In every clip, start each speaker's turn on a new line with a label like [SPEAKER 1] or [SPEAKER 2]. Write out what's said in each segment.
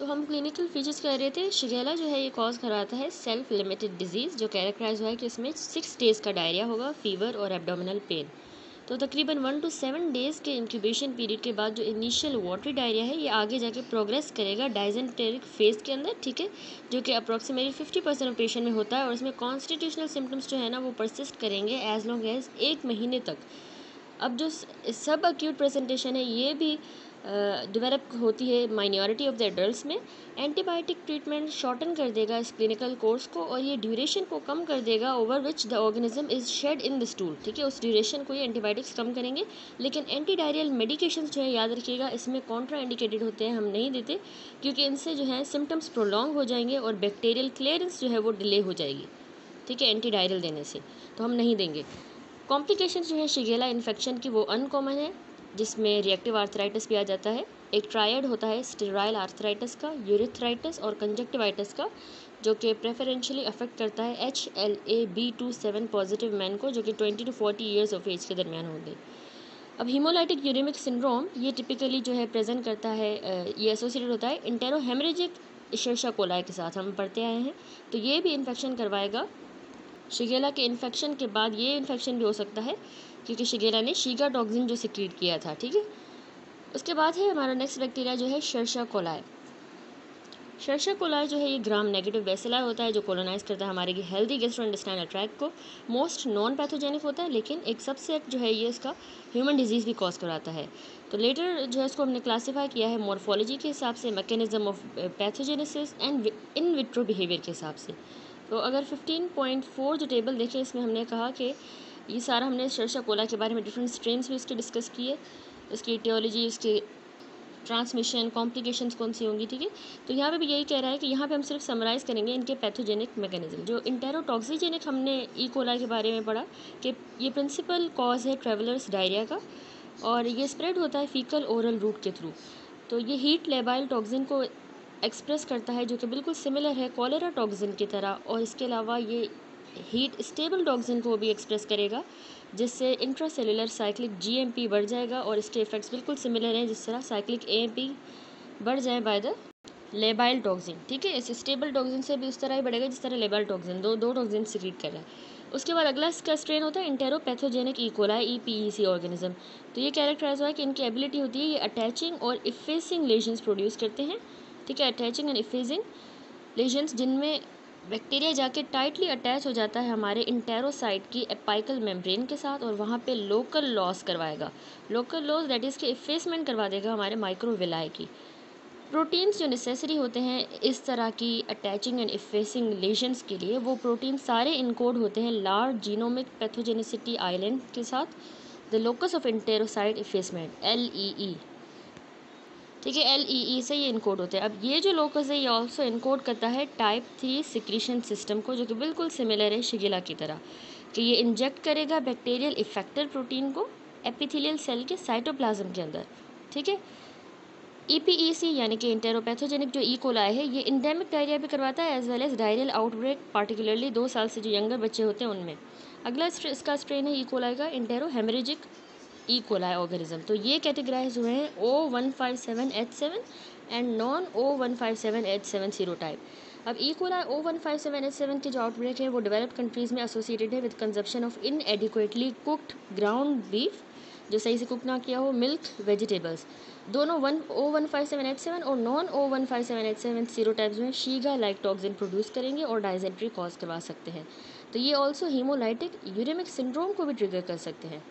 [SPEAKER 1] तो हम clinical features कह रहे थे। शिगेला जो है ये कॉज कराता है सेल्फ लिमिटेड डिजीज़, जो कैरेक्टराइज हुआ है कि इसमें 6 डेज़ का डायरिया होगा, फीवर और एब्डोमिनल पेन। तो तकरीबन 1 to 7 डेज़ के इंक्यूबेशन पीरियड के बाद जो इनिशियल वाटरी डायरिया है ये आगे जाके प्रोग्रेस करेगा डाइजेंटेरिक फेज के अंदर, ठीक है, जो कि अप्रॉक्सीमेटली 50% ऑफ पेशेंट में होता है। और इसमें कॉन्स्टिट्यूशनल सिम्टम्स जो है ना वो परसिस्ट करेंगे एज लॉन्ग एज 1 महीने तक। अब जो सब अक्यूट प्रेजेंटेशन है ये भी डेवलप होती है माइनॉरिटी ऑफ द एडल्ट्स में। एंटीबायोटिक ट्रीटमेंट शॉर्टन कर देगा इस क्लिनिकल कोर्स को और ये ड्यूरेशन को कम कर देगा over which the organism is shed in the stool, ठीक है, उस ड्यूरेशन को ये एंटीबायोटिक्स कम करेंगे। लेकिन एंटी डायरियल मेडिकेशंस जो है याद रखिएगा इसमें कॉन्ट्रा इंडिकेटेड होते हैं, हम नहीं देते, क्योंकि इनसे जो है सिम्टम्स प्रोलॉन्ग हो जाएंगे और बैक्टीरियल क्लियरेंस जो है वो डिले हो जाएगी, ठीक है, एंटी डायरियल देने से, तो हम नहीं देंगे। कॉम्प्लिकेशंस जो है शिगेला इन्फेक्शन की वो अनकॉमन है, जिसमें रिएक्टिव आर्थराइटिस भी आ जाता है। एक ट्रायड होता है स्टेराइल आर्थराइटिस का, यूरिथ्राइटिस और कंजक्टिवाइटिस का, जो कि प्रेफरेंशियली अफेक्ट करता है HLA-B27 पॉजिटिव मैन को, जो कि 20 to 40 ईयर्स ऑफ एज के दरमियान होंगे। अब हीमोलाइटिक यूरेमिक सिंड्रोम ये टिपिकली जो है प्रेजेंट करता है, ये एसोसिएटेड होता है इंटेरोहेमरेजिक इशर्शिया कोलाई के साथ, हम पढ़ते आए हैं। तो ये भी इन्फेक्शन करवाएगा। शिगेला के इन्फेक्शन के बाद ये इन्फेक्शन भी हो सकता है क्योंकि शिगेला ने शीगा टॉक्सिन जो सिक्रीट किया था, ठीक है। उसके बाद है हमारा नेक्स्ट बैक्टीरिया जो है शर्शा कोलाई। शर्शा कोलाई जो है ये ग्राम नेगेटिव बेसिलाई होता है जो कोलोनाइज करता है हमारे हेल्दी गैस्ट्रोइंटेस्टाइनल ट्रैक्ट को। मोस्ट नॉन पैथोजेनिक होता है, लेकिन एक सबसेट जो है ये इसका ह्यूमन डिजीज़ भी कॉज कराता है। तो लेटर जो है इसको हमने क्लासीफाई किया है मॉर्फोलॉजी के हिसाब से, mechanism of pathogenesis and in vitro behaviour के हिसाब से। तो अगर 15.4 जो टेबल देखें इसमें हमने कहा कि ये सारा हमने शर्शा कोला के बारे में डिफरेंट स्ट्रेन्स भी उसके डिस्कस किए, इसकी टियोलॉजी, इसके ट्रांसमिशन, कॉम्प्लिकेशंस कौन सी होंगी, ठीक है। तो यहाँ पे भी यही कह रहा है कि यहाँ पे हम सिर्फ समराइज़ करेंगे इनके पैथोजेनिक मैकेनिज्म। जो इंटेरोटॉक्सिजेनिक हमने ई कोला के बारे में पढ़ा कि ये प्रिंसिपल कॉज है ट्रेवलर्स डायरिया का और ये स्प्रेड होता है फीकल ओरल रूट के थ्रू। तो ये हीट लेबाइल टॉक्सिन को एक्सप्रेस करता है जो कि बिल्कुल सिमिलर है कॉलेरा टॉक्सिन की तरह, और इसके अलावा ये हीट स्टेबल टॉक्सिन को भी एक्सप्रेस करेगा जिससे इंट्रासेलुलर साइक्लिक GMP बढ़ जाएगा और इसके इफेक्ट्स बिल्कुल सिमिलर हैं जिस तरह साइक्लिक AMP बढ़ जाए बाय द लेबाइल टॉक्सिन, ठीक है। इस स्टेबल टॉक्सिन से भी उस तरह ही बढ़ेगा जिस तरह लेबाइल टॉक्सिन दो टॉक्सिन सिक्रीट कर रहा है। उसके बाद अगला इसका स्ट्रेन होता है इंटेरोपैथोजेनिक ई कोलाई EPEC ऑर्गेनिज्म। तो ये कैरेक्टराइज हुआ है कि इनकी एबिलिटी होती है ये अटैचिंग और इफेसिंग लेजन्स प्रोड्यूस करते हैं, ठीक है, अटैचिंग एंड इफेसिंग लेजन्स जिनमें बैक्टीरिया जाके टाइटली अटैच हो जाता है हमारे इंटेरोसाइट की एपाइकल मेम्ब्रेन के साथ और वहाँ पे लोकल लॉस करवाएगा, लोकल लॉस दैट इज़ के इफेसमेंट करवा देगा हमारे माइक्रोविलाई की। प्रोटीन्स जो नेसेसरी होते हैं इस तरह की अटैचिंग एंड इफेसिंग लेजन्स के लिए, वो प्रोटीन सारे इनकोड होते हैं लार्ज जीनोमिक पैथोजेनिसिटी आइलैंड के साथ, the locus of enterocyte effacement LEE, ठीक है, LEE से ये इनकोड होते हैं। अब ये जो लोकस है ये ऑल्सो इनकोड करता है टाइप 3 सिक्रीशन सिस्टम को, जो कि बिल्कुल सिमिलर है शिगिला की तरह, कि ये इंजेक्ट करेगा बैक्टीरियल इफेक्टर प्रोटीन को एपिथेलियल सेल के साइटोप्लाज्म के अंदर, ठीक है। EPEC यानी कि इंटेरोपैथोजेनिक जो ई कोलाई है ये इंडेमिक डायरिया भी करवाता है as well as diarrhoeal outbreak, particularly 2 साल से जो यंगर बच्चे होते हैं उनमें। अगला इसका स्ट्रेन है ई कोलाई का इंटेरोहेमरेजिक ई कोलाई ऑर्गेनिज्म। तो ये कैटेगराइज हुए हैं O157H7 and non O157H7 serotype. अब ई कोलाई O157H7 के जो आउटब्रेक है वो डेवलप्ड कंट्रीज़ में एसोसिएटेड है with consumption of inadequately cooked ground beef, जो सही से कुक ना किया हो, मिल्क, वेजिटेबल्स। दोनों O157H7 और नॉन O157H7 सीरोटाइप्स में शीगा लाइक टॉक्सिन प्रोड्यूस करेंगे और डायजेंट्री कॉज करवा सकते हैं। तो ये ऑल्सो हीमोलाइटिक यूरेमिक सिंड्रोम को भी ट्रिगर कर सकते हैं।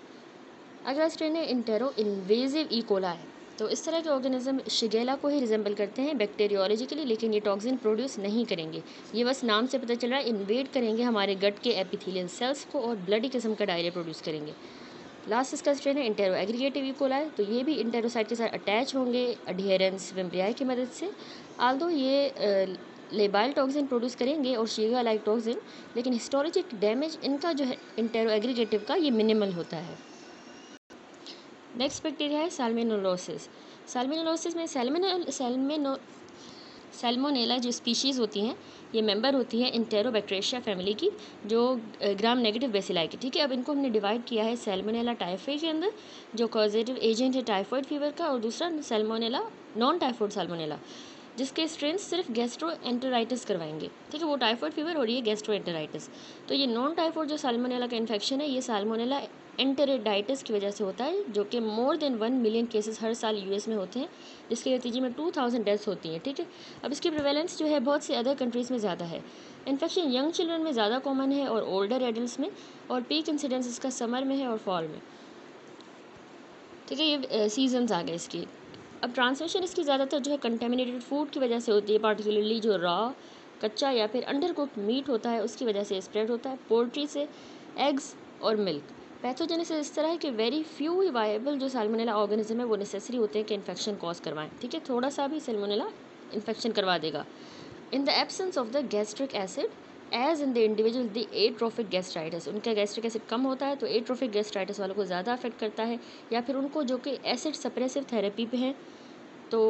[SPEAKER 1] अगला स्ट्रेन है इंटेरो इन्वेजिव ई कोलाई। तो इस तरह के ऑर्गेनिज्म शिगेला को ही रिजेंबल करते हैं बैक्टीरियोलॉजिकली, लेकिन ये टॉक्सिन प्रोड्यूस नहीं करेंगे। ये बस नाम से पता चल रहा है इन्वेड करेंगे हमारे गट के एपिथेलियल सेल्स को और ब्लडी किस्म का डायरिया प्रोड्यूस करेंगे। लास्ट इसका स्ट्रेन है इंटेरो एग्रीगेटिव ई कोलाई। तो ये भी इंटेरोसाइट के साथ अटैच होंगे अडिहेरेंस विम्ब्रियाई की मदद से, आल्दो ये लेबाइल टॉक्सिन प्रोड्यूस करेंगे और शीगा लाइक टॉक्सिन, लेकिन हिस्टोलॉजिक डैमेज इनका जो है इंटेरो एग्रीगेटिव का ये मिनिमल होता है। नेक्स्ट बैक्टीरिया है साल्मोनेलोसिस। साल्मोनेलोसिस में सैल्मोनेला जो स्पीशीज़ होती हैं ये मेंबर होती है इंटेरोबैक्टीरिया फैमिली की, जो ग्राम नेगेटिव बेसिलाई की, ठीक है। अब इनको हमने डिवाइड किया है सैल्मोनेला टाइफाई के अंदर जो कॉजेटिव एजेंट है टाइफॉइड फीवर का, और दूसरा सैल्मोनेला नॉन टाइफॉइड सैल्मोनेला। जिसके स्ट्रेंस सिर्फ गैस्ट्रोएंटेराइटिस करवाएंगे, ठीक है, वो टाइफॉइड फीवर और ये गैस्ट्रोएंटेराइटिस। तो ये नॉन टाइफॉइड जो साल्मोनेला का इन्फेक्शन है ये साल्मोनेला एंटेरिडाइटिस की वजह से होता है, जो कि मोर देन 1 मिलियन केसेस हर साल यूएस में होते हैं, जिसके नतीजे में 2000 डेथ्स होती हैं, ठीक है। अब इसकी प्रिवेलेंस जो है बहुत से अदर कंट्रीज़ में ज़्यादा है। इन्फेक्शन यंग चिल्ड्रन में ज़्यादा कॉमन है और ओल्डर एडल्ट में, और पीक इंसिडेंस इसका समर में है और फॉल में, ठीक है। ये सीजन्स आ गए इसकी। अब ट्रांसमिशन इसकी ज़्यादातर जो है कंटेमिनेटेड फूड की वजह से होती है, पार्टिकुलरली जो रॉ, कच्चा या फिर अंडर कुक्ड मीट होता है उसकी वजह से स्प्रेड होता है, पोल्ट्री से, एग्स और मिल्क। पैथोजेनेसिस इस तरह है कि वेरी फ्यू ही वायबल जो साल्मोनेला ऑर्गेनिज्म है वो नेसेसरी होते हैं कि इन्फेक्शन कॉज करवाएं, ठीक है। थोड़ा सा भी साल्मोनेला इन्फेक्शन करवा देगा। In the absence of the gastric acid as in the individual the atrophic gastritis, उनका गैस्ट्रिक एसिड कम होता है तो एट्रोफिक गैस्ट्राइटिस वालों को ज़्यादा अफेक्ट करता है, या फिर उनको जो कि एसिड सप्रेसिव थेरेपी पे हैं तो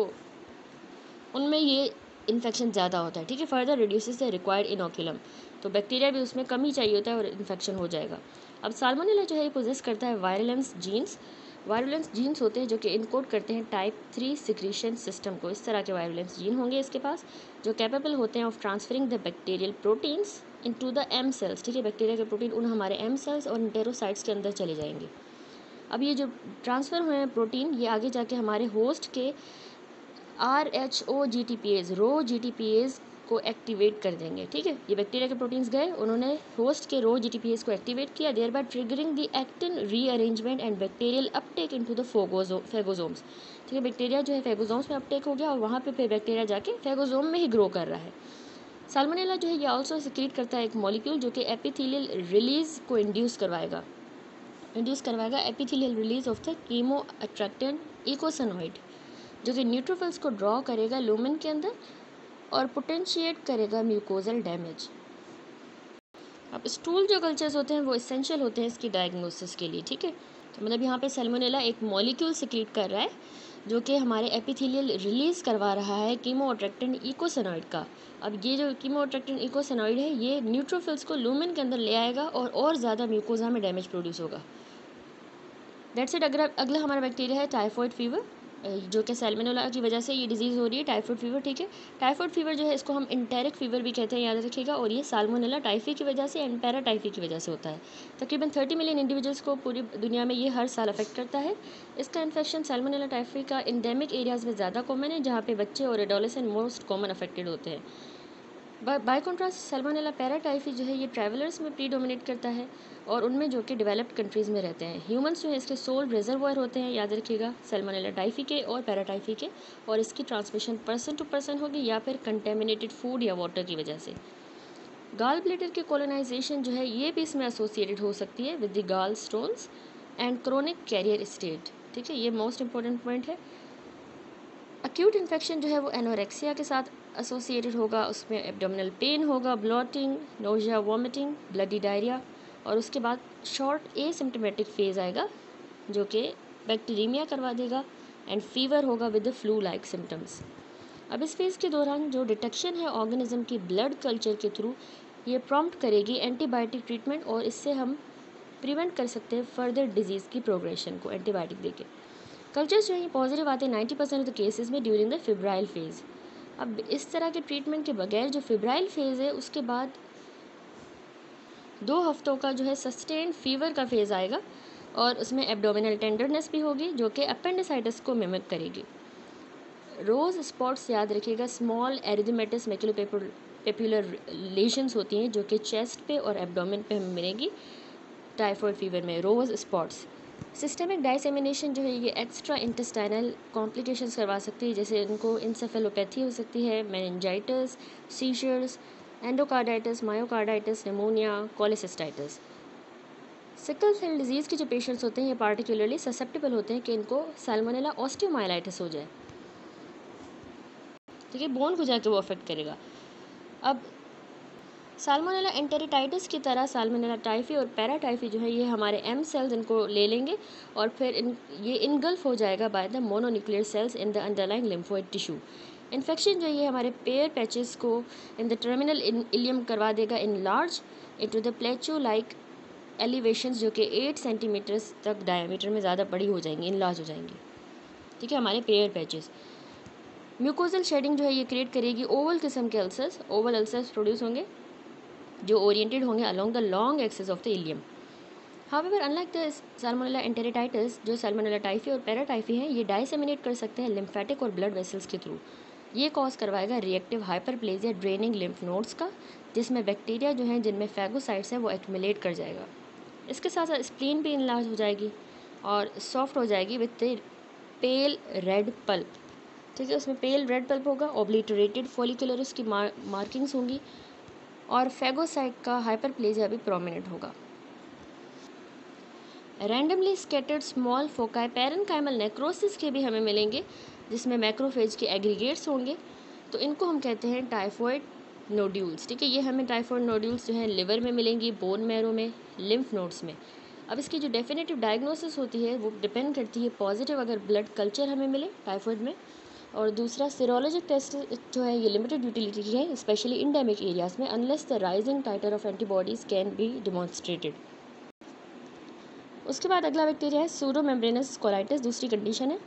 [SPEAKER 1] उनमें ये इन्फेक्शन ज़्यादा होता है, ठीक है। Further reduces the required inoculum, तो बैक्टीरिया भी उसमें कम ही चाहिए होता है और इन्फेक्शन हो जाएगा। अब साल्मोनेला जो है ये पोजेस करता है वायरुलेंस जीन्स। वायरुलेंस जीन्स होते हैं जो कि इनकोड करते हैं टाइप 3 सिक्रीशन सिस्टम को। इस तरह के वायरुलेंस जीन होंगे इसके पास जो कैपेबल होते हैं of transferring the bacterial proteins into the M cells, ठीक है। बैक्टीरिया के प्रोटीन उन हमारे एम सेल्स और इंटेरोसाइट्स के अंदर चले जाएंगे। अब ये जो ट्रांसफ़र हुए हैं प्रोटीन ये आगे जाके हमारे होस्ट के RHO-GTPase रो GTPase को एक्टिवेट कर देंगे, ठीक है। ये बैक्टीरिया के प्रोटीन्स गए, उन्होंने होस्ट के रो GTPase को एक्टिवेट किया, thereby triggering the actin rearrangement and bacterial uptake into the phagosomes, ठीक है। बैक्टीरिया जो है फेगोसोम्स में अपटेक हो गया और वहाँ पे फिर बैक्टीरिया जाके फेगोसोम में ही ग्रो कर रहा है। साल्मोनेला जो है ये ऑल्सो सिक्रीट करता है एक मॉलिक्यूल जो कि एपिथेलियल रिलीज को इंड्यूस करवाएगा epithelial release of the chemoattractant eicosanoid, जो कि न्यूट्रोफिल्स को ड्रॉ करेगा लूमेन के अंदर और पोटेंशिएट करेगा म्यूकोजल डैमेज। अब स्टूल जो कल्चर्स होते हैं वो इसेंशियल होते हैं इसकी डायग्नोसिस के लिए, ठीक है। तो मतलब यहाँ पे सैल्मोनेला एक मॉलिक्यूल सिक्रीट कर रहा है जो कि हमारे एपिथेलियल रिलीज़ करवा रहा है कीमो अट्रैक्टेंट इकोसनोइड का। अब ये जो कीमो अट्रैक्टेंट इकोसनोइड है ये न्यूट्रोफिल्स को लूमेन के अंदर ले आएगा और ज़्यादा म्यूकोजा में डैमेज प्रोड्यूस होगा। That's it. अगला हमारा बैक्टीरिया है टाइफॉइड फीवर, जो कि सैल्मोनेला की वजह से ये डिजीज़ हो रही है, टाइफॉइड फीवर, ठीक है। टाइफॉइड फीवर जो है इसको हम इंटेरिक फीवर भी कहते हैं, याद रखिएगा, और ये साल्मोनेला टाइफी की वजह से एंड पैराटाइफी की वजह से होता है। तकरीबन 30 मिलियन इंडिविजुअल्स को पूरी दुनिया में ये हर साल अफेक्ट करता है। इसका इन्फेक्शन साल्मोनेला टाइफी का इंडेमिक एरियाज़ में ज़्यादा कॉमन है जहाँ पे बच्चे और एडोलेसेंट मोस्ट कॉमन अफेक्टेड होते हैं। बाय कॉन्ट्रास्ट सैल्मोनेला पैराटाइफी जो है ये ट्रैवलर्स में प्रीडोमिनेट करता है और उनमें जो कि डेवलप्ड कंट्रीज़ में रहते हैं। ह्यूमंस जो है इसके सोल रिजर्वोयर होते हैं, याद रखिएगा, सैल्मोनेला टाइफी के और पैराटाइफी के, और इसकी ट्रांसमिशन पर्सन टू पर्सन होगी या फिर कंटेमिनेटेड फूड या वाटर की वजह से। गाल ब्लैडर की कोलोनाइजेशन जो है ये भी इसमें एसोसिएटेड हो सकती है with the gall stones and chronic carrier state, ठीक है। ये मोस्ट इंपॉर्टेंट पॉइंट है। एक्यूट इन्फेक्शन जो है वो एनोरेक्सिया के साथ एसोसिएटेड होगा, उसमें एब्डोमिनल पेन होगा, bloating, nausea, vomiting, bloody diarrhoea, और उसके बाद शॉर्ट एसिम्प्टोमेटिक फेज आएगा जो कि बैक्टीरियमिया करवा देगा एंड फीवर होगा with the flu like symptoms. अब इस फेज़ के दौरान जो डिटेक्शन है ऑर्गेनिज्म की ब्लड कल्चर के थ्रू ये प्रॉम्प्ट करेगी एंटीबायोटिक ट्रीटमेंट, और इससे हम प्रिवेंट कर सकते हैं फर्दर डिजीज़ की प्रोग्रेशन को एंटीबायोटिक देके। कल्चर्स जो है पॉजिटिव आते हैं 90% ऑफ द केसेस में ड्यूरिंग द फिब्राइल फेज़। अब इस तरह के ट्रीटमेंट के बगैर जो फिब्राइल फेज़ है उसके बाद 2 हफ्तों का जो है सस्टेन फीवर का फेज़ आएगा और उसमें एब्डोमिनल टेंडरनेस भी होगी जो कि अपेंडिसाइटिस को मिमिक करेगी। रोज़ स्पॉट्स याद रखिएगा, स्मॉल एरिथमेटस मैक्युलोपेपुलर लेशंस होती हैं जो कि चेस्ट पे और एब्डोमेन पे मिलेगी टाइफॉइड फीवर में, रोज़ स्पॉट्स। सिस्टेमिक डाइसेमिनेशन जो है ये एक्स्ट्रा इंटेस्टाइनल कॉम्प्लिकेशंस करवा सकती है, जैसे इनको इंसेफेलोपैथी हो सकती है, meningitis, seizures, endocarditis, myocarditis, pneumonia, cholecystitis. Sickle cell disease के जो पेशेंट्स होते हैं ये पार्टिकुलरली ससेप्टेबल होते हैं कि इनको सैल्मोनेला ऑस्टियोमाइलाइटिस हो जाए, ठीक है, बोन को जाके वो अफेक्ट करेगा। अब साल्मोनेला एंटेरिटाइटिस की तरह साल्मोनेला टाइफी और पैराटाइफी जो है ये हमारे एम सेल्स इनको ले लेंगे और फिर ये इनगल्फ हो जाएगा by the mononuclear cells in the underlying lymphoid tissue. Infection जो ये हमारे पेयर पैचेस को इन द टर्मिनल इलियम करवा देगा enlarge into the plateau like elevations जो कि 8 सेंटीमीटर्स तक डायमीटर में ज़्यादा बड़ी हो जाएंगी, इन लार्ज हो जाएंगी, ठीक है, हमारे पेयर पैचेस। म्यूकोजल शेडिंग जो है ये क्रिएट करेगी ओवल किस्म के अल्सर्स, ओवल अल्सर्स प्रोड्यूस होंगे जो ओरिएंटेड होंगे along the long axis of the ileum. However unlike the Salmonella enteritidis, जो साल्मोनेला टाइफी और पैराटाइफी हैं, ये डाइसेमिनेट कर सकते हैं लिम्फेटिक और ब्लड वेसल्स के थ्रू। ये कॉज करवाएगा reactive hyperplasia draining lymph nodes का, जिसमें बैक्टीरिया जो हैं जिनमें फैगोसाइट्स हैं वो एक्यूमुलेट कर जाएगा। इसके साथ साथ स्प्लीन भी इनलार्ज हो जाएगी और सॉफ्ट हो जाएगी विथ पेल रेड पल्प। ठीक है, उसमें पेल रेड पल्प होगा, ओब्लिटरेटेड फॉलिकुलर उसकी मार्किंग्स होंगी और फैगोसाइट का हाइपरप्लेजिया भी प्रोमिनेंट होगा। Randomly scattered small foci parenchymal necrosis के भी हमें मिलेंगे, जिसमें मैक्रोफेज के एग्रीगेट्स होंगे, तो इनको हम कहते हैं टाइफॉइड नोड्यूल्स। ठीक है, ये हमें टाइफॉइड नोड्यूल्स जो हैं लिवर में मिलेंगी, बोन मैरो में, लिम्फ नोड्स में। अब इसकी जो डेफिनेटिव डायग्नोसिस होती है वो डिपेंड करती है पॉजिटिव अगर ब्लड कल्चर हमें मिले टाइफॉइड में, और दूसरा सीरोलॉजिक टेस्ट जो है ये लिमिटेड यूटिलिटी की है स्पेशली इंडेमिक एरियाज में, unless the rising titre of antibodies can be demonstrated. उसके बाद अगला बैक्टीरिया है सूडोमेम्ब्रेनस कोलाइटिस, दूसरी कंडीशन है।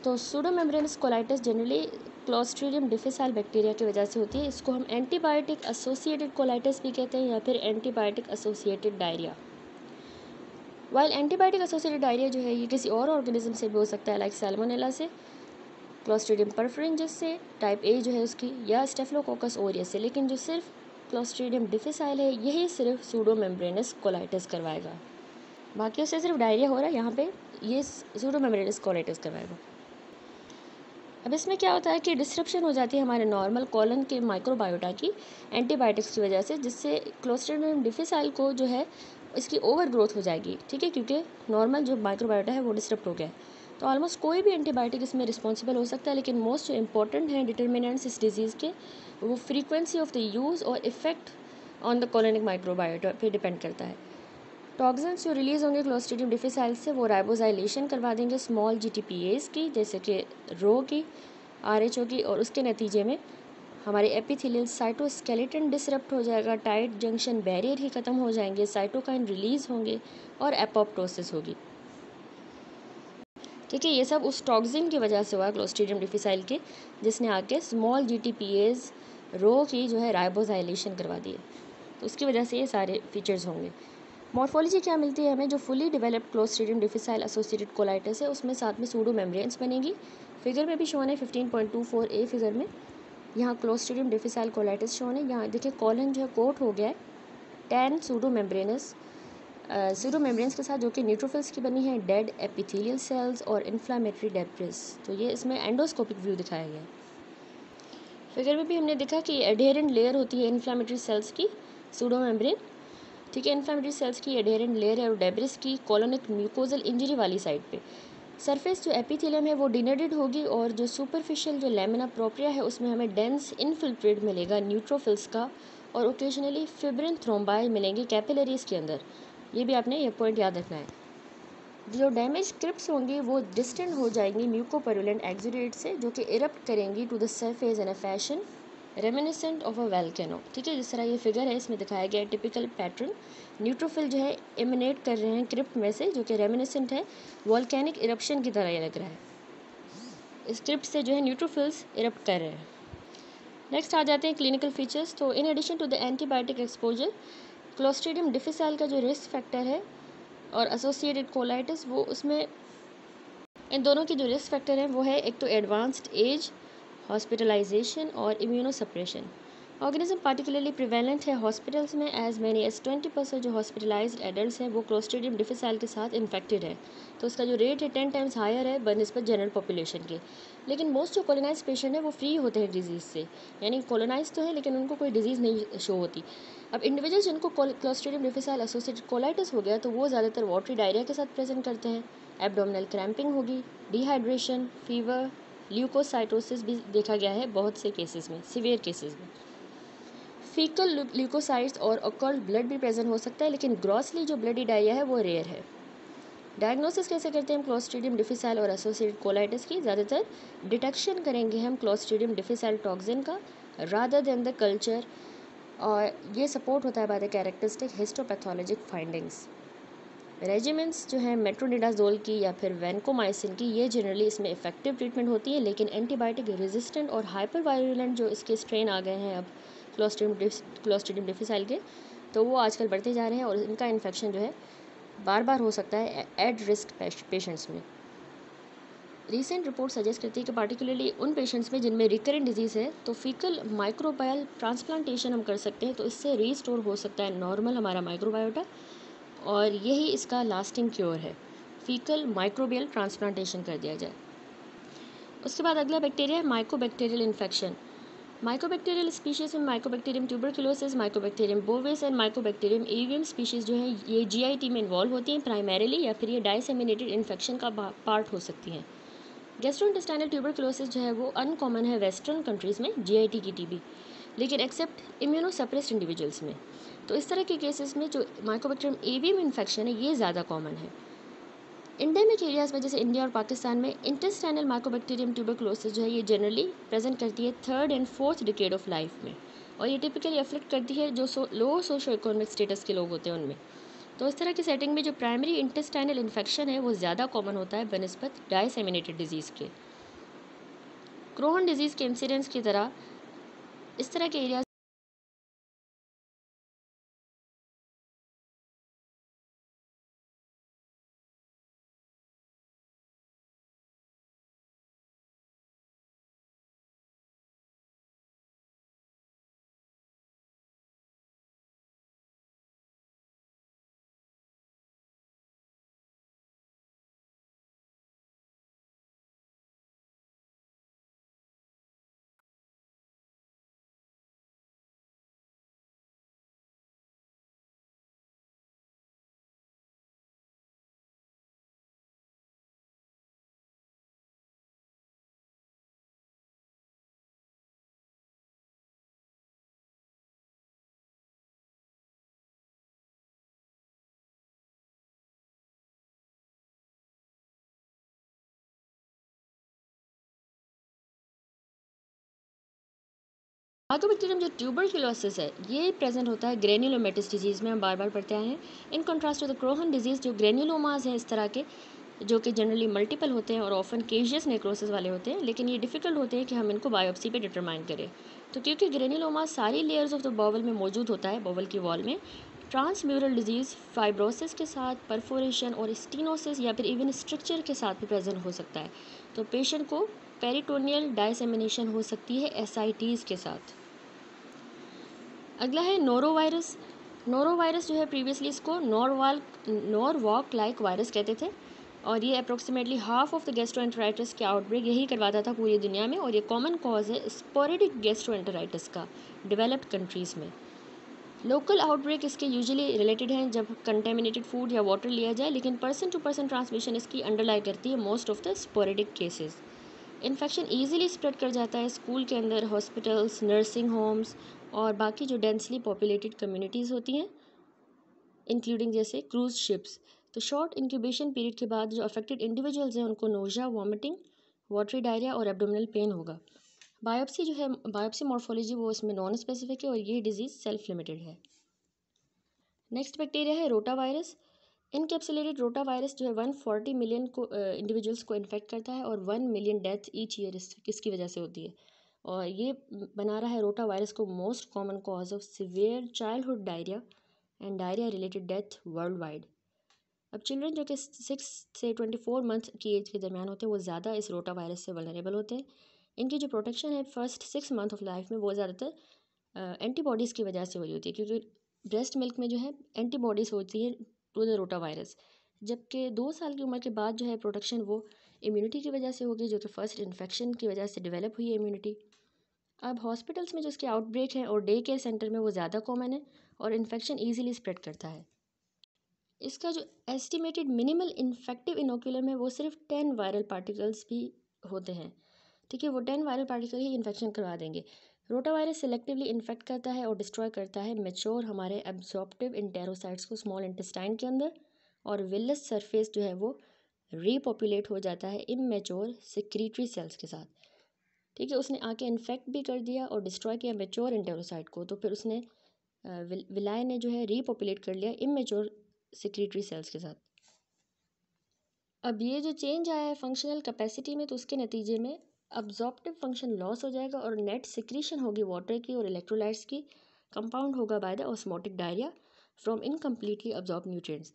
[SPEAKER 1] तो pseudomembranous colitis generally Clostridium difficile bacteria की वजह से होती है। इसको हम एंटीबायोटिक एसोसिएटेड कोलाइटिस भी कहते हैं या फिर antibiotic associated diarrhoea. While antibiotic associated diarrhoea जो है ये किसी और ऑर्गेनिज्म से भी हो सकता है, लाइक सैल्मोनेला से, क्लोस्ट्रीडियम परफरेंजिस से, टाइप ए जो है उसकी, या स्टेफिलोकोकस ओरियस से। लेकिन जो सिर्फ क्लोस्ट्रीडियम डिफिसाइल है यही सिर्फ सूडोमेम्ब्रेनस कोलाइटिस करवाएगा, बाकी उससे सिर्फ डायरिया हो रहा है, यहाँ पे ये सूडोमेम्ब्रेनस कोलाइटिस करवाएगा। अब इसमें क्या होता है कि डिस्ट्रप्शन हो जाती है हमारे नॉर्मल कॉलन के माइक्रोबायोटा की एंटीबायोटिक्स की वजह से, जिससे क्लोस्ट्रीडियम डिफिसाइल को जो है इसकी ओवर ग्रोथ हो जाएगी। ठीक है, क्योंकि नॉर्मल जो माइक्रोबायोटा है वो डिस्टर्ब हो गया है। तो ऑलमोस्ट कोई भी एंटीबायोटिक इसमें रिस्पॉन्सिबल हो सकता है, लेकिन मोस्ट जो इंपॉर्टेंट हैं डिटर्मिनेंट्स इस डिजीज़ के, वो फ्रीक्वेंसी ऑफ द यूज़ और effect on the colonic microbiota पे डिपेंड करता है। टॉक्सिन्स जो रिलीज़ होंगे क्लोस्ट्रीडियम डिफिसाइल से वो राइबोजाइलेशन करवा देंगे स्मॉल GTPase की, जैसे कि रो की, RH की, और उसके नतीजे में हमारे एपिथेलियल साइटोस्केलेटन डिसरप्ट हो जाएगा, टाइट जंक्शन बैरियर ही ख़त्म हो जाएंगे, साइटोकाइन रिलीज़ होंगे और एपोप्टोसिस होगी। ठीक है, ये सब उस टॉक्सिन की वजह से हुआ क्लोस्ट्रीडियम डिफिसाइल के, जिसने आके स्मॉल GTPase रो की जो है राइबोजाइलेशन करवा दी है, तो उसकी वजह से ये सारे फीचर्स होंगे। मॉर्फोलॉजी क्या मिलती है हमें, जो fully developed clostridium difficile associated colitis है उसमें साथ में सूडो मेम्ब्रेन्स बनेगी। फिगर में भी शोन है 15.24A फिगर में, यहाँ क्लोस्ट्रीडियम डिफिसाइल कोलाइटिस शोन है। यहाँ देखिए कॉलन जो है कोट हो गया है 10 सूडो मेम्ब्रेन्स के साथ, जो कि न्यूट्रोफिल्स की बनी है, डेड एपिथेलियल सेल्स और इन्फ्लामेटरी डेब्रिस। तो ये इसमें एंडोस्कोपिक व्यू दिखाया गया है। फिगर में भी हमने देखा कि एडेरेंट लेयर होती है इन्फ्लामेटरी सेल्स की, सूडो मेम्ब्रेन। ठीक है, इन्फ्लामेटरी सेल्स की एडेरेंट लेयर है और डेब्रिस की कॉलोनिक म्यूकोजल इंजरी वाली साइड पे। सरफेस जो एपिथेलियम है वो डिनडेड होगी और जो सुपरफिशियल जो लेमिना प्रोप्रिया है उसमें हमें डेंस इनफिल्ट्रेट मिलेगा न्यूट्रोफिल्स का, और ओकेजनली फिब्रिन थ्रोम्बाई मिलेंगे कैपिलरीज के अंदर। ये भी आपने ये पॉइंट याद रखना है। जो डैमेज क्रिप्स होंगी वो डिस्टेंट हो जाएंगी म्यूकोपरुलेंट एक्सुडेट से, जो कि इरप्ट करेंगी to the surface in a fashion reminiscent of a volcano. ठीक है, जिस तरह ये फिगर है इसमें दिखाया गया है टिपिकल पैटर्न। न्यूट्रोफिल जो है इमिनेट कर रहे हैं क्रिप्ट में से, जो कि रेमिनिसेंट है, वॉल्केनिक इरप्शन की तरह ये लग रहा है। इस क्रिप्ट से जो है न्यूट्रोफिल्स इरप्ट कर रहे हैं। नेक्स्ट आ जाते हैं क्लिनिकल फीचर्स। तो in addition to the antibiotic exposure, clostridium difficile का जो रिस्क फैक्टर है और एसोसिएटेड कोलाइटिस, वो उसमें इन दोनों की जो रिस्क फैक्टर है वो है एक तो एडवांस्ड एज, हॉस्पिटलाइजेशन और इम्यूनोसप्रेशन। ऑर्गेनिज्म पार्टिकुलरली प्रिवेलेंट है हॉस्पिटल्स में, एज मैनी एज 20% जो हॉस्पिटलाइज्ड एडल्ट्स हैं वो क्लोस्ट्रीडियम डिफिसाइल के साथ इन्फेक्टेड है। तो उसका जो रेट है 10 टाइम्स हायर है बनस्बत जनरल पॉपुलेशन के। लेकिन मोस्ट जो कॉलोनाइज पेशेंट है वो फ्री होते हैं डिजीज़ से, यानी कॉलोनाइज तो है लेकिन उनको कोई डिजीज़ नहीं शो होती। अब इंडिविजुअल्स जिनको क्लोस्ट्रीडियम डिफिसाइल एसोसिएटेड कोलाइटिस हो गया तो वो ज़्यादातर वाटरी डायरिया के साथ प्रेजेंट करते हैं, एब्डोमिनल क्रैम्पिंग होगी, डिहाइड्रेशन, फीवर, ल्यूकोसाइटोसिस भी देखा गया है बहुत से केसेस में, सीवियर केसेस में। फीकल ल्यूकोसाइट्स और ऑकल्ट ब्लड भी प्रेजेंट हो सकता है, लेकिन ग्रॉसली जो ब्लडी डायरिया है वो रेयर है। डायग्नोसिस कैसे करते हैं हम क्लोस्ट्रीडियम डिफिसाइल और एसोसिएटेड कोलाइटिस की? ज़्यादातर डिटेक्शन करेंगे हम क्लोस्ट्रीडियम डिफिसाइल टॉक्सिन का रादर देन द कल्चर, और ये सपोर्ट होता है by the characteristic histopathologic findings. Regimens जो है मेट्रोनिडाजोल की या फिर वैनकोमाइसिन की, ये जनरली इसमें इफेक्टिव ट्रीटमेंट होती है, लेकिन एंटीबायोटिक रेजिस्टेंट और हाइपर वायरुलेंट जो इसके स्ट्रेन आ गए हैं अब क्लोस्ट्रीडियम डिफिसाइल के, तो वो आजकल बढ़ते जा रहे हैं और इनका इन्फेक्शन जो है बार बार हो सकता है एट रिस्क पेशेंट्स में। रीसेंट रिपोर्ट सजेस्ट करती है कि पार्टिकुलरली उन पेशेंट्स में जिनमें रिकरेंट डिजीज़ है, तो फीकल माइक्रोबायल ट्रांसप्लांटेशन हम कर सकते हैं, तो इससे रीस्टोर हो सकता है नॉर्मल हमारा माइक्रोबायोटा, और यही इसका लास्टिंग क्योर है, फीकल माइक्रोबियल ट्रांसप्लांटेशन कर दिया जाए। उसके बाद अगला बैक्टीरिया है माइकोबैक्टीरियल इन्फेक्शन। माइकोबैक्टीरियल स्पीशीज़ में Mycobacterium tuberculosis, Mycobacterium bovis and Mycobacterium avium species जो है ये जीआईटी में इन्वॉल्व होती हैं प्राइमरीली, या फिर ये डाइसेमिनेटेड इन्फेक्शन का पार्ट हो सकती हैं। गैस्ट्रोइंटेस्टाइनल ट्यूबरकुलोसिस जो है वो अनकॉमन है वेस्टर्न कंट्रीज़ में जीआईटी की टीबी, लेकिन एक्सेप्ट इम्यूनोसप्रेस्ड इंडिविजुअल्स में। तो इस तरह के केसेस में जो माइकोबैक्टीरियम एवियम इन्फेक्शन है ये ज़्यादा कॉमन है। इंडेमिक एरियाज़ में जैसे इंडिया और पाकिस्तान में इंटेस्टाइनल माइकोबैक्टीरियम ट्यूबरकुलोसिस जो है ये जनरली प्रेजेंट करती है 3rd and 4th decade of life में, और ये टिपिकली अफेक्ट करती है जो लो सोशो इकोनॉमिक स्टेटस के लोग होते हैं उनमें। तो इस तरह की सेटिंग में जो प्राइमरी इंटेस्टाइनल इन्फेक्शन है वो ज़्यादा कॉमन होता है बनस्पत डाइसेमिनेटेड डिजीज़ के। क्रोहन डिजीज़ के इंसिडेंस की तरह इस तरह के एरिया माइकोबैक्टीरियम जो ट्यूबरकुलोसिस है ये प्रेजेंट होता है ग्रेन्युलोमेटिस डिजीज़ में, हम बार बार पढ़ते आए हैं। In contrast to the Crohn disease जो ग्रेन्युलोमास हैं इस तरह के, जो कि जनरली मल्टीपल होते हैं और ऑफन केशियस नेक्रोसिस वाले होते हैं, लेकिन ये डिफ़िकल्ट होते हैं कि हम इनको बायोप्सी पे डिटरमाइन करें। तो क्योंकि ग्रेन्युलोमा सारी लेयर्स ऑफ द बॉवल में मौजूद होता है, बॉवल की वॉल में, ट्रांसम्यूरल डिजीज़ फाइब्रोसिस के साथ परफोरेशन और स्टीनोसिस या फिर इवन स्ट्रक्चर के साथ भी प्रेजेंट हो सकता है। तो पेशेंट को पेरिटोनियल डाइसेमिनेशन हो सकती है एसआईटीज़ के साथ। अगला है नोरोवायरस। नोरोवायरस जो है प्रीवियसली इसको नॉरवॉक लाइक वायरस कहते थे, और ये approximately half of the gastroenteritis के आउटब्रेक यही करवाता था पूरी दुनिया में, और ये कॉमन कॉज है स्पोरेडिक गैस्ट्रोएंटेराइटिस का डेवलप्ड कंट्रीज़ में। लोकल आउटब्रेक इसके यूजुअली रिलेटेड हैं जब कंटेमिनेटेड फूड या वाटर लिया जाए, लेकिन पर्सन टू पर्सन ट्रांसमिशन इसकी अंडरलाई करती है most of the sporadic cases. Infection easily spread कर जाता है स्कूल के अंदर, हॉस्पिटल्स, नर्सिंग होम्स और बाकी जो डेंसली पॉपुलेटेड कम्युनिटीज़ होती हैं, इंक्लूडिंग जैसे क्रूज शिप्स। तो शॉर्ट इंक्यूबेशन पीरियड के बाद जो अफेक्टेड इंडिविजुअल्स हैं उनको नोज़िया, वॉमिटिंग, वाटरी डायरिया और एब्डोमिनल पेन होगा। बायोप्सी जो है, बायोप्सी मॉर्फोलॉजी वो इसमें नॉन स्पेसिफिक है और ये डिजीज़ सेल्फ लिमिटेड है। नेक्स्ट बैक्टीरिया है rota virus. Encapsulated rota virus जो है 140 मिलियन को इंडिविजुअल्स को इन्फेक्ट करता है और 1 मिलियन डेथ ईच ईयर इसकी वजह से होती है, और ये बना रहा है रोटा वायरस को most common cause of severe childhood diarrhoea and diarrhoea related death world wide. अब चिल्ड्रन जो कि 6 से 24 मंथ की एज के दरमियान होते हैं वो ज़्यादा इस रोटा वायरस से वल्नरेबल होते हैं। इनकी जो प्रोटेक्शन है फर्स्ट 6 मंथ ऑफ लाइफ में वो ज़्यादातर एंटीबॉडीज़ की वजह से हुई होती है, क्योंकि ब्रेस्ट मिल्क में जो है एंटीबॉडीज़ होती है टू द रोटा वायरस, जबकि 2 साल की उम्र के बाद जो है प्रोटेक्शन वो इम्यूनिटी की वजह से होगी, जो कि फर्स्ट इन्फेक्शन की वजह से डेवलप हुई है इम्यूनिटी। अब हॉस्पिटल्स में जो इसके आउटब्रेक है और डे केयर सेंटर में वो ज़्यादा कॉमन है और इन्फेक्शन ईजिली स्प्रेड करता है। इसका जो एस्टिमेटेड मिनिमल इन्फेक्टिव इनोकुलम है वो सिर्फ 10 वायरल पार्टिकल्स भी होते हैं, ठीक है, वो 10 वायरल पार्टिकल ही इन्फेक्शन करवा देंगे। रोटा वायरस सेलेक्टिवली इन्फेक्ट करता है और डिस्ट्रॉय करता है मेच्योर हमारे एब्जॉर्प्टिव इंटेरोसाइट्स को स्मॉल इंटेस्टाइन के अंदर, और विलस सरफेस जो है वो रीपॉपुलेट हो जाता है इमेच्योर सिक्रीटरी सेल्स के साथ। ठीक है, उसने आके इन्फेक्ट भी कर दिया और डिस्ट्रॉय किया मेच्योर इंटेरोसाइट को, तो फिर उसने विलाय ने जो है रीपॉपुलेट कर लिया इमेच्योर सिक्रीटरी सेल्स के साथ। अब ये जो चेंज आया है फंक्शनल कैपेसिटी में, तो उसके नतीजे में अब्जॉर्प्टिव फंक्शन लॉस हो जाएगा और नेट सिक्रीशन होगी वाटर की और इलेक्ट्रोलाइट्स की, कंपाउंड होगा by the osmotic diarrhoea from incompletely absorb nutrients.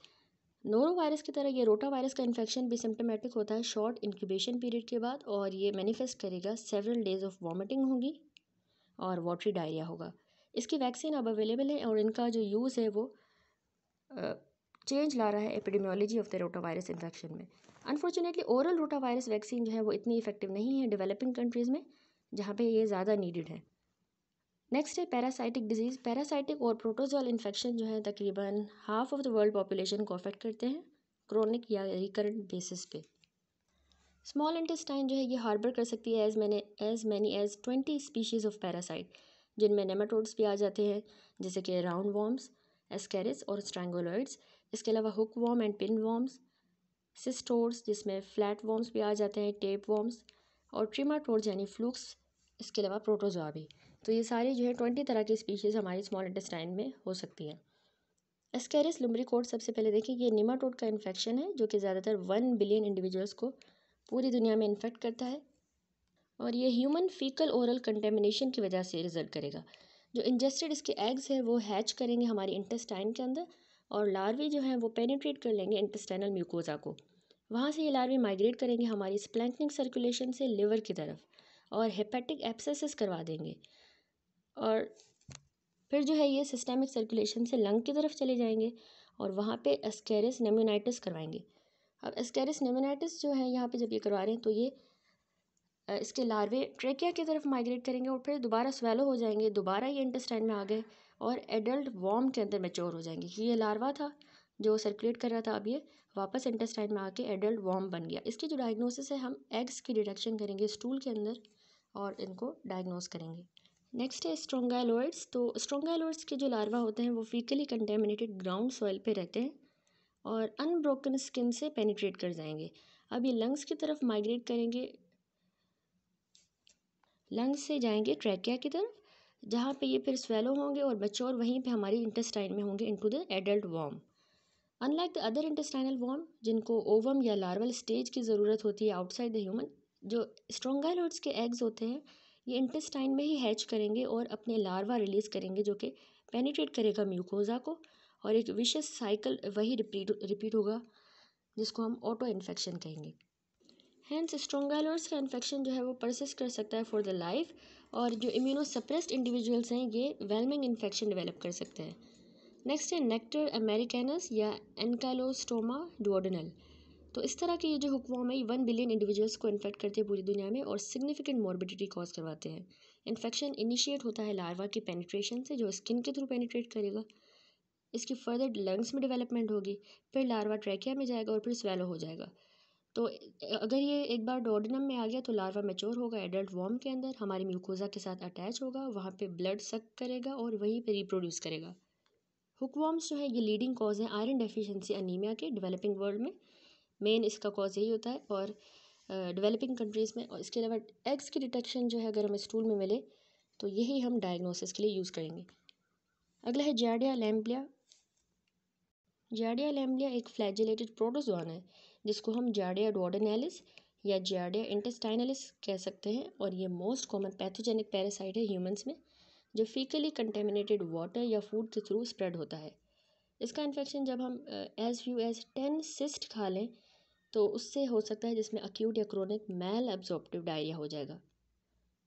[SPEAKER 1] Noro virus की तरह ये रोटा वायरस का इन्फेक्शन भी सिम्टोमेटिक होता है शॉर्ट इंक्यूबेशन पीरियड के बाद, और ये मैनिफेस्ट करेगा, सेवरल डेज ऑफ वॉमिटिंग होगी और वाटरी डायरिया होगा। इसकी वैक्सीन अब अवेलेबल है और इनका जो यूज़ है वो चेंज ला रहा है epidemiology of the rota virus infection में। Unfortunately oral rota virus vaccine जो है वो इतनी इफेक्टिव नहीं है डेवलपिंग कंट्रीज़ में, जहाँ पे ये ज़्यादा नीडेड है। नेक्स्ट है पैरासाइटिक डिजीज़। पैरासाइटिक और प्रोटोजोअल इन्फेक्शन जो है तकरीबन half of the world population को अफेक्ट करते हैं क्रोनिक या रिकरेंट बेसिस पे। स्मॉल इंटेस्टाइन जो है ये हार्बर कर सकती है as many as 20 species of parasite, जिनमें नेमाटोड्स भी आ जाते हैं जैसे कि राउंड वॉर्म्स, एस्केरिस और स्ट्रैंगोलॉइड्स। इसके अलावा hook warm and pin worms, cestodes जिसमें फ्लैट वॉर्म्स भी आ जाते हैं, टेप वॉर्म्स और ट्रिमाटोड्स यानी फ्लूक्स, इसके अलावा प्रोटोजोआ भी। तो ये सारी जो है 20 तरह की स्पीशीज़ हमारी स्मॉल इंटेस्टाइन में हो सकती हैं। एस्केरिस लुम्ब्रिकोड सबसे पहले देखिए, ये निमाटोड का इन्फेक्शन है जो कि ज़्यादातर 1 बिलियन इंडिविजुअल्स को पूरी दुनिया में इन्फेक्ट करता है, और ये ह्यूमन फीकल ओरल कंटेमिनेशन की वजह से रिजल्ट करेगा। जो इंजेस्टेड इसके एग्स हैं वो हैच करेंगे हमारी इंटेस्टाइन के अंदर, और लार्वी जो हैं वो पेनिट्रेट कर लेंगे इंटेस्टाइनल म्यूकोजा को। वहाँ से ये लार्वी माइग्रेट करेंगे हमारी स्प्लैंकनिक सर्कुलेशन से लिवर की तरफ और हेपेटिक एब्सेसिस करवा देंगे, और फिर जो है ये सिस्टेमिक सर्कुलेशन से लंग की तरफ चले जाएंगे और वहाँ पे एस्केरिस नेमोनाइटिस करवाएंगे। अब एस्केरिस नेमोनाइटिस जो है यहाँ पे जब ये करवा रहे हैं तो ये इसके लार्वे ट्रेकिया की तरफ माइग्रेट करेंगे और फिर दोबारा स्वेलो हो जाएंगे, दोबारा ये इंटेस्टाइन में आ गए और एडल्ट वॉर्म के अंदर मैच्योर हो जाएंगे। ये लार्वा था जो सर्कुलेट कर रहा था, अब ये वापस इंटेस्टाइन में आके एडल्ट वॉर्म बन गया। इसकी जो डायग्नोसिस है, हम एग्स की डिटेक्शन करेंगे स्टूल के अंदर और इनको डायग्नोस करेंगे। नेक्स्ट है स्ट्रोंगालोइड्स। तो स्ट्रोंगालोइड्स के जो लार्वा होते हैं वो फीकली कंटेमिनेटेड ग्राउंड सॉइल पे रहते हैं और अनब्रोकन स्किन से पेनिट्रेट कर जाएंगे। अब ये लंग्स की तरफ माइग्रेट करेंगे, लंग्स से जाएंगे ट्रैकिया की तरफ, जहाँ पे ये फिर स्वेलो होंगे और मैच्योर वहीं पे हमारी इंटेस्टाइन में होंगे into the adult worm. Unlike the other intestinal worm जिनको ओवम या लार्वल स्टेज की ज़रूरत होती है आउटसाइड द ह्यूमन, जो स्ट्रोंगालोइड्स के एग्स होते हैं ये इंटेस्टाइन में ही हैच करेंगे और अपने लार्वा रिलीज़ करेंगे जो कि पेनिट्रेट करेगा म्यूकोजा को, और एक विशेष साइकिल वही रिपीट होगा जिसको हम ऑटो इन्फेक्शन कहेंगे। हैंस स्ट्रोंगालोइड्स का इन्फेक्शन जो है वो परसिस्ट कर सकता है फॉर द लाइफ, और जो इम्यूनोसप्रेस्ड इंडिविजुअल्स हैं ये वेलमिंग इन्फेक्शन डेवलप कर सकते हैं। नेक्स्ट है नेक्टर अमेरिकैनस या एनकाइलोस्टोमा डुओडेनल। तो इस तरह के ये जो हुकवॉर्म है ये 1 बिलियन इंडिविजुअल्स को इन्फेक्ट करते हैं पूरी दुनिया में और सिग्निफिकेंट मॉर्बिडिटी कॉज करवाते हैं। इन्फेक्शन इनिशिएट होता है लार्वा की पेनिट्रेशन से जो स्किन के थ्रू पेनिट्रेट करेगा, इसकी फर्दर लंग्स में डेवलपमेंट होगी, फिर लार्वा ट्रैकिया में जाएगा और फिर स्वेलो हो जाएगा। तो अगर ये एक बार डोडेनम में आ गया तो लार्वा मैच्योर होगा एडल्ट वॉर्म के अंदर, हमारी म्यूकोजा के साथ अटैच होगा, वहाँ पे ब्लड सक करेगा और वहीं पे रिप्रोड्यूस करेगा। हुकवॉर्म्स जो है ये लीडिंग कॉज है आयरन डेफिशिएंसी अनीमिया के डेवलपिंग वर्ल्ड में, मेन इसका कॉज यही होता है, और डेवलपिंग कंट्रीज़ में। और इसके अलावा एग्स की डिटेक्शन जो है अगर हमें स्टूल में मिले तो यही हम डायग्नोसिस के लिए यूज़ करेंगे। अगला है जार्डिया लैम्ब्लिया। जार्डिया लैम्ब्लिया एक फ्लैजेलेटेड प्रोटोजोआन है जिसको हम जार्डिया डुओडेनालिस या जार्डिया इंटेस्टाइनलिस कह सकते हैं, और ये मोस्ट कॉमन पैथोजेनिक पैरासाइट है ह्यूमंस में जो फीकली कंटेमिनेटेड वाटर या फूड के थ्रू स्प्रेड होता है। इसका इन्फेक्शन जब हम एज फ्यू एज 10 सिस्ट खा लें तो उससे हो सकता है, जिसमें अक्यूट या क्रोनिक मैल एब्जॉर्प्टिव डायरिया हो जाएगा,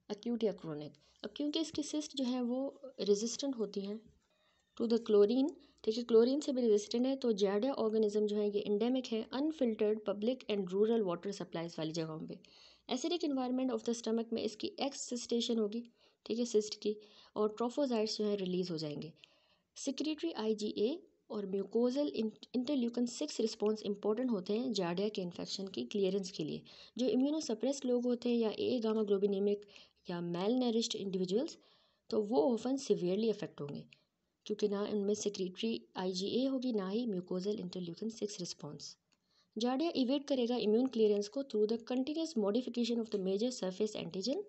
[SPEAKER 1] अक्यूट या क्रोनिक। अब क्योंकि इसकी सिस्ट जो है वो रेजिस्टेंट होती हैं टू द क्लोरीन, ठीक है, क्लोरीन से भी रेजिस्टेंट है, तो जार्डिया ऑर्गेनिज्म जो है ये एंडेमिक है unfiltered public and rural water supplies वाली जगहों पे। Acidic environment of the stomach में इसकी एक्ससिस्टेशन होगी, ठीक है, सिस्ट की, और ट्रोफोजाइट्स जो है रिलीज हो जाएंगे। सिक्रेटरी IgA और म्यूकोजल इंटरल्यूकन 6 रिस्पॉन्स इंपॉर्टेंट होते हैं जार्डिया के इन्फेक्शन की क्लियरेंस के लिए। जो इम्यूनोसप्रेस्ड लोग होते हैं या ए गामा ग्लोबिनेमिक या मेल नरिश्ड इंडिविजुअल्स, तो वो ऑफन सिवियरली अफेक्ट होंगे क्योंकि ना उनमें सेक्रेटरी IgA होगी ना ही mucosal interleukin 6 response. Giardia evade करेगा इम्यून क्लियरेंस को through the continuous modification of the major surface antigen,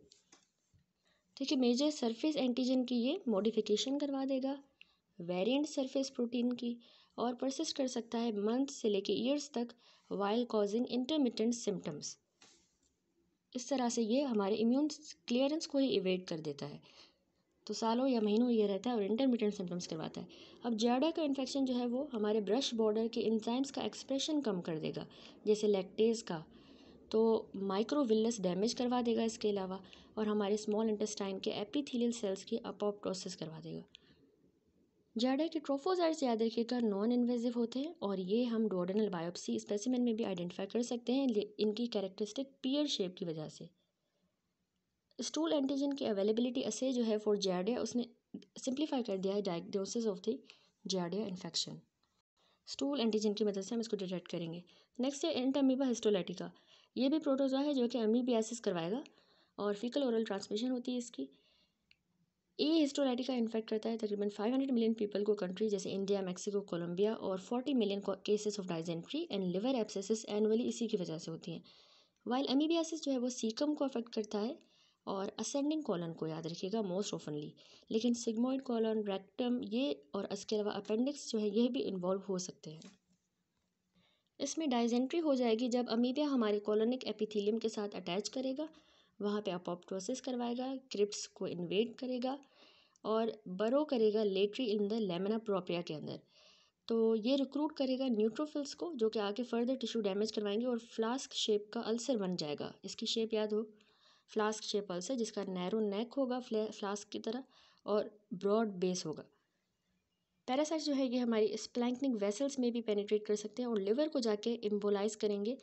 [SPEAKER 1] ठीक है, मेजर सरफेस एंटीजन की ये मॉडिफिकेशन करवा देगा, वेरिएंट सरफेस प्रोटीन की, और परसिस्ट कर सकता है मंथ से लेके ईयर्स तक वाइल कॉजिंग इंटरमिटेंट सिम्टम्स। इस तरह से ये हमारे इम्यून क्लियरेंस को ही इवेट कर देता है, तो सालों या महीनों ये रहता है और इंटरमिटेंट सिम्टम्स करवाता है। अब जार्डिया का इन्फेक्शन जो है वो हमारे ब्रश बॉर्डर के एंजाइम्स का एक्सप्रेशन कम कर देगा, जैसे लैक्टेज का, तो माइक्रोविलस डैमेज करवा देगा इसके अलावा, और हमारे स्मॉल इंटेस्टाइन के एपिथेलियल सेल्स की अपोप्टोसिस करवा देगा। जार्डिया के ट्रोफोसाइट्स याद रखिएगा नॉन इन्वेजिव होते हैं और ये हम डुओडेनल बायोप्सी स्पेसिमेन में भी आइडेंटिफाई कर सकते हैं इनकी कैरेक्टरिस्टिक पियर शेप की वजह से। स्टूल एंटीजन की अवेलेबिलिटी असे जो है फॉर जार्डिया उसने सिंप्लीफाई कर दिया है diagnosis of the giardia infection. Stool antigen की मदद से हम इसको डिटेक्ट करेंगे। नेक्स्ट है एंटामीबा हिस्टोलाइटिका। ये भी प्रोटोजोआ है जो कि अमीबियासिस करवाएगा और फीकल ओरल ट्रांसमिशन होती है इसकी। ए हिस्टोलाइटिका इन्फेक्ट करता है तकरीबन 500 मिलियन पीपल को कंट्री जैसे इंडिया, मैक्सिको, कोलंबिया, और 40 million cases of dysentery and liver abscess annually इसी की वजह से होती हैं। वाइल अमीबियासिस जो है वो सीकम को अफेक्ट करता है और असेंडिंग कॉलन को याद रखिएगा मोस्ट ऑफनली, लेकिन सिग्मोइड कॉलन, रेक्टम ये और इसके अलावा अपेंडिक्स जो है ये भी इन्वॉल्व हो सकते हैं। इसमें डाइजेंट्री हो जाएगी जब अमीबिया हमारे कॉलोनिक एपिथेलियम के साथ अटैच करेगा, वहाँ पे अपोप्टोसिस करवाएगा, क्रिप्स को इन्वेड करेगा और बरो करेगा लेटरी इन द लेमिना प्रोप्रिया के अंदर। तो ये रिक्रूट करेगा न्यूट्रोफिल्स को जो कि आके फर्दर टिश्यू डैमेज करवाएंगे और फ्लास्क शेप का अल्सर बन जाएगा। इसकी शेप याद हो, फ्लास्क शेप अल्सर जिसका नैरो नेक होगा फ्लास्क की तरह और ब्रॉड बेस होगा। पैरासाइट्स जो है ये हमारी स्प्लैंक्निक वेसल्स में भी पेनिट्रेट कर सकते हैं और लिवर को जाके इम्बोलाइज करेंगे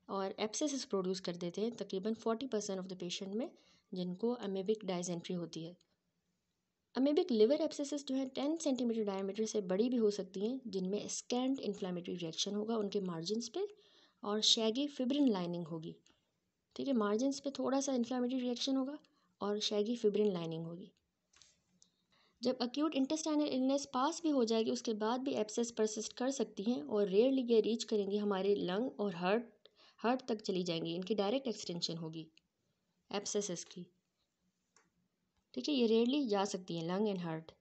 [SPEAKER 1] और एब्सेसिस प्रोड्यूस कर देते हैं तकरीबन 40% ऑफ द पेशेंट में जिनको अमेबिक डाइजेंट्री होती है। अमेबिक लिवर एब्सेसिस जो है 10 सेंटीमीटर डायमीटर से बड़ी भी हो सकती हैं, जिनमें स्कैंट इन्फ्लामेटरी रिएक्शन होगा उनके मार्जिन्स पे और शैगी फिब्रिन लाइनिंग होगी। ठीक है, मार्जिन्स पे थोड़ा सा इन्फ्लामेटरी रिएक्शन होगा और शैगी फिब्रिन लाइनिंग होगी। जब एक्यूट इंटेस्टाइनल इलनेस पास भी हो जाएगी उसके बाद भी एब्सेस परसिस्ट कर सकती हैं और रेयरली ये रीच करेंगी हमारे लंग और हार्ट तक चली जाएंगी। इनकी डायरेक्ट एक्सटेंशन होगी एब्सेसेस की। ठीक है, ये रेयरली जा सकती हैं लंग एंड हार्ट।